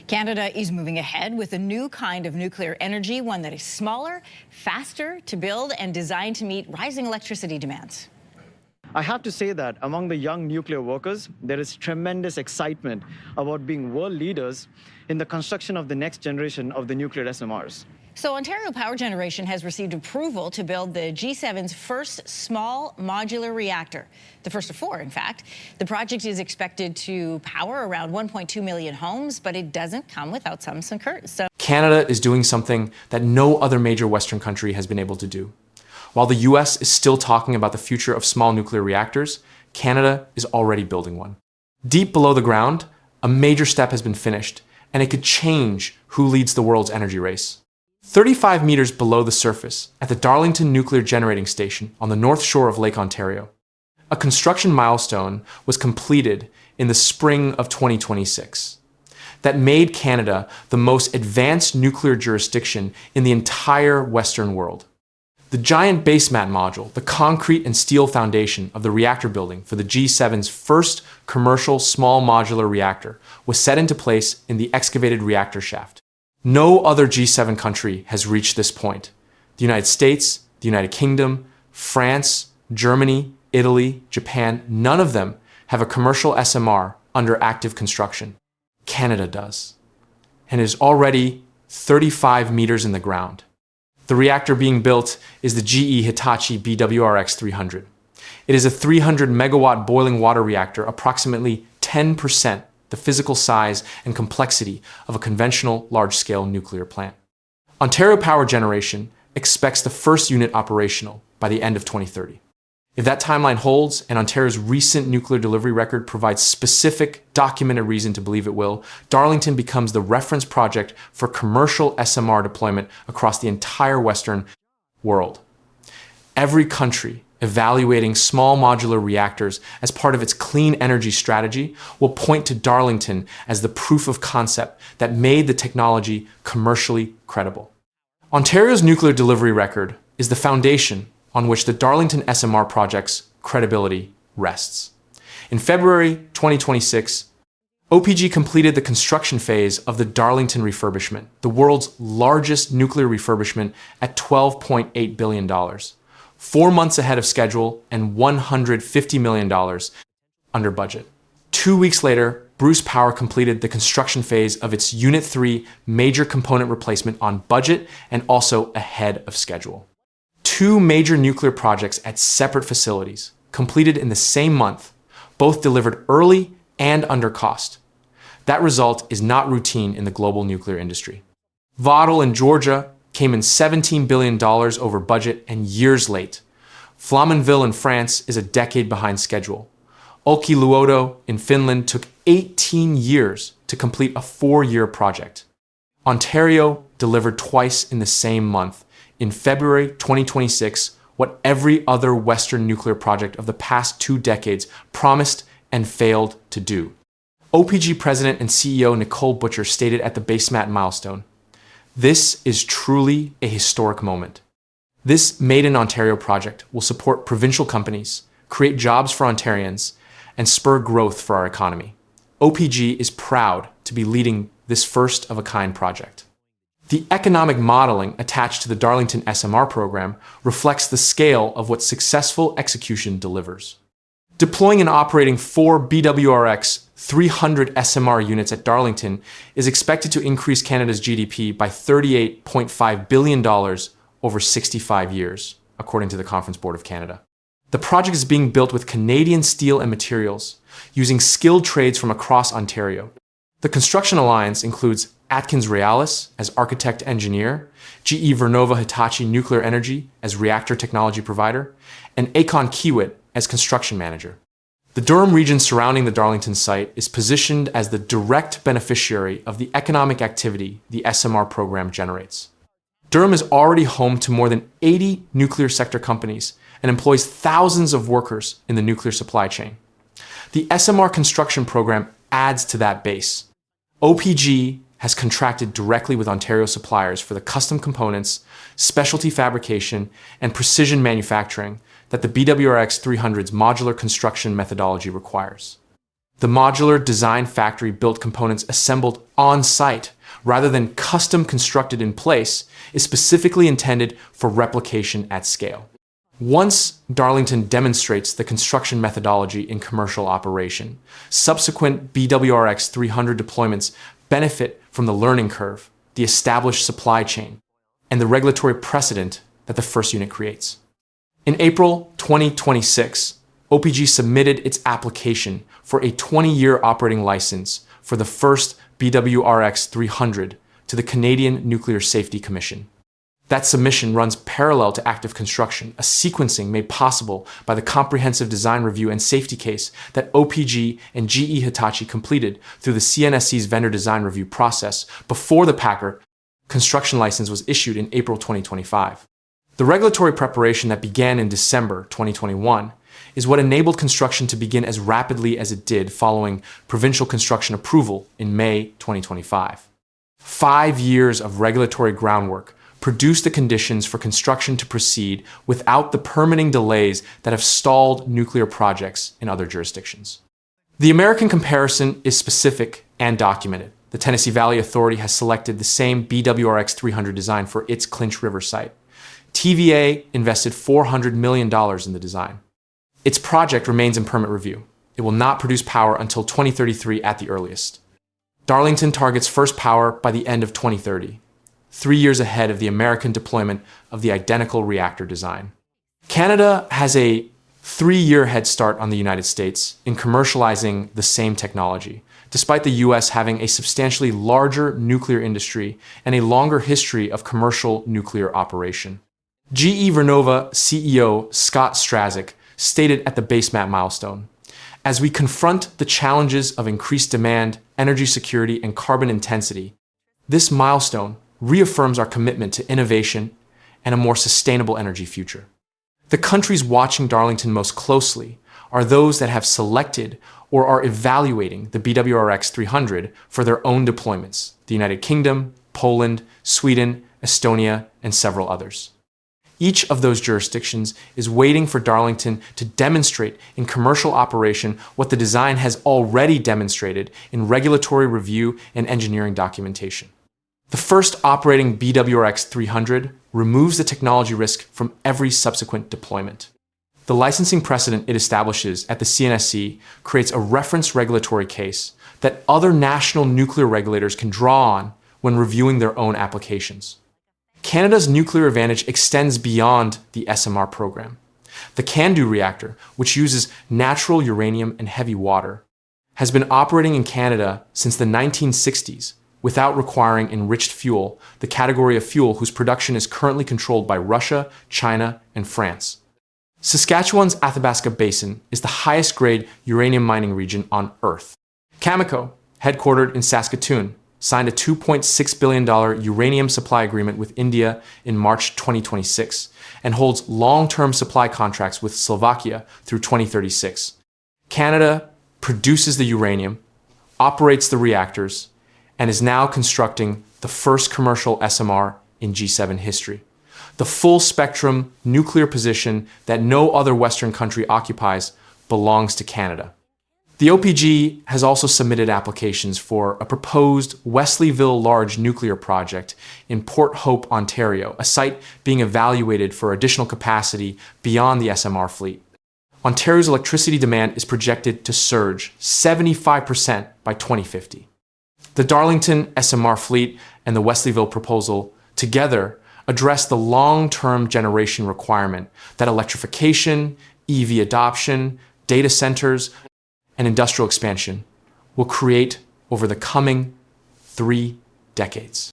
Canada is moving ahead with a new kind of nuclear energy, one that is smaller, faster to build, and designed to meet rising electricity demands. I have to say that among the young nuclear workers, there is tremendous excitement about being world leaders in the construction of the next generation of the nuclear SMRs. So Ontario Power Generation has received approval to build the G7's first small modular reactor, the first of four, in fact. The project is expected to power around 1.2 million homes, but it doesn't come without some concerns. Canada is doing something that no other major Western country has been able to do. While the US is still talking about the future of small nuclear reactors, Canada is already building one. Deep below the ground, a major step has been finished, and it could change who leads the world's energy race. 35 meters below the surface, at the Darlington Nuclear Generating Station on the north shore of Lake Ontario, a construction milestone was completed in the spring of 2026 that made Canada the most advanced nuclear jurisdiction in the entire Western world. The giant basemat module, the concrete and steel foundation of the reactor building for the G7's first commercial small modular reactor, was set into place in the excavated reactor shaft. No other G7 country has reached this point. The United States, the United Kingdom, France, Germany, Italy, Japan, none of them have a commercial SMR under active construction. Canada does, and is already 35 meters in the ground. The reactor being built is the GE Hitachi BWRX 300. It is a 300 megawatt boiling water reactor, approximately 10% the physical size and complexity of a conventional large-scale nuclear plant. Ontario Power Generation expects the first unit operational by the end of 2030. If that timeline holds, and Ontario's recent nuclear delivery record provides specific, documented reason to believe it will, Darlington becomes the reference project for commercial SMR deployment across the entire Western world. Every country evaluating small modular reactors as part of its clean energy strategy will point to Darlington as the proof of concept that made the technology commercially credible. Ontario's nuclear delivery record is the foundation on which the Darlington SMR project's credibility rests. In February 2026, OPG completed the construction phase of the Darlington refurbishment, the world's largest nuclear refurbishment at $12.8 billion. 4 months ahead of schedule and $150 million under budget. 2 weeks later, Bruce Power completed the construction phase of its Unit 3 major component replacement on budget and also ahead of schedule. 2 major nuclear projects at separate facilities, completed in the same month, both delivered early and under cost. That result is not routine in the global nuclear industry. Vauxhall in Georgia came in $17 billion over budget and years late. Flamanville in France is a decade behind schedule. Olkiluoto in Finland took 18 years to complete a 4-year project. Ontario delivered twice in the same month, in February 2026, what every other Western nuclear project of the past 2 decades promised and failed to do. OPG President and CEO Nicole Butcher stated at the basemat milestone, "This is truly a historic moment. This Made in Ontario project will support provincial companies, create jobs for Ontarians, and spur growth for our economy. OPG is proud to be leading this first-of-a-kind project." The economic modeling attached to the Darlington SMR program reflects the scale of what successful execution delivers. Deploying and operating 4 BWRX 300 SMR units at Darlington is expected to increase Canada's GDP by $38.5 billion over 65 years, according to the Conference Board of Canada. The project is being built with Canadian steel and materials, using skilled trades from across Ontario. The construction alliance includes Atkins Realis as architect-engineer, GE Vernova Hitachi Nuclear Energy as reactor technology provider, and Aecon Kiewit as construction manager. The Durham region surrounding the Darlington site is positioned as the direct beneficiary of the economic activity the SMR program generates. Durham is already home to more than 80 nuclear sector companies and employs thousands of workers in the nuclear supply chain. The SMR construction program adds to that base. OPG has contracted directly with Ontario suppliers for the custom components, specialty fabrication, and precision manufacturing that the BWRX 300's modular construction methodology requires. The modular design factory built components assembled on site rather than custom constructed in place is specifically intended for replication at scale. Once Darlington demonstrates the construction methodology in commercial operation, subsequent BWRX 300 deployments benefit from the learning curve, the established supply chain, and the regulatory precedent that the first unit creates. In April 2026, OPG submitted its application for a 20-year operating license for the first BWRX 300 to the Canadian Nuclear Safety Commission. That submission runs parallel to active construction, a sequencing made possible by the comprehensive design review and safety case that OPG and GE Hitachi completed through the CNSC's vendor design review process before the Packer construction license was issued in April 2025. The regulatory preparation that began in December 2021 is what enabled construction to begin as rapidly as it did following provincial construction approval in May 2025. 5 years of regulatory groundwork produced the conditions for construction to proceed without the permitting delays that have stalled nuclear projects in other jurisdictions. The American comparison is specific and documented. The Tennessee Valley Authority has selected the same BWRX 300 design for its Clinch River site. TVA invested $400 million in the design. Its project remains in permit review. It will not produce power until 2033 at the earliest. Darlington targets first power by the end of 2030, 3 years ahead of the American deployment of the identical reactor design. Canada has a 3-year head start on the United States in commercializing the same technology, despite the US having a substantially larger nuclear industry and a longer history of commercial nuclear operation. GE Vernova CEO Scott Strazik stated at the basemap milestone, "As we confront the challenges of increased demand, energy security, and carbon intensity, this milestone reaffirms our commitment to innovation and a more sustainable energy future." The countries watching Darlington most closely are those that have selected or are evaluating the BWRX 300 for their own deployments: the United Kingdom, Poland, Sweden, Estonia, and several others. Each of those jurisdictions is waiting for Darlington to demonstrate in commercial operation what the design has already demonstrated in regulatory review and engineering documentation. The first operating BWRX 300 removes the technology risk from every subsequent deployment. The licensing precedent it establishes at the CNSC creates a reference regulatory case that other national nuclear regulators can draw on when reviewing their own applications. Canada's nuclear advantage extends beyond the SMR program. The CANDU reactor, which uses natural uranium and heavy water, has been operating in Canada since the 1960s without requiring enriched fuel, the category of fuel whose production is currently controlled by Russia, China, and France. Saskatchewan's Athabasca Basin is the highest grade uranium mining region on Earth. Cameco, headquartered in Saskatoon, signed a $2.6 billion uranium supply agreement with India in March 2026 and holds long-term supply contracts with Slovakia through 2036. Canada produces the uranium, operates the reactors, and is now constructing the first commercial SMR in G7 history. The full-spectrum nuclear position that no other Western country occupies belongs to Canada. The OPG has also submitted applications for a proposed Wesleyville Large Nuclear Project in Port Hope, Ontario, a site being evaluated for additional capacity beyond the SMR fleet. Ontario's electricity demand is projected to surge 75% by 2050. The Darlington SMR fleet and the Wesleyville proposal together address the long-term generation requirement that electrification, EV adoption, data centers, and industrial expansion will create over the coming 3 decades.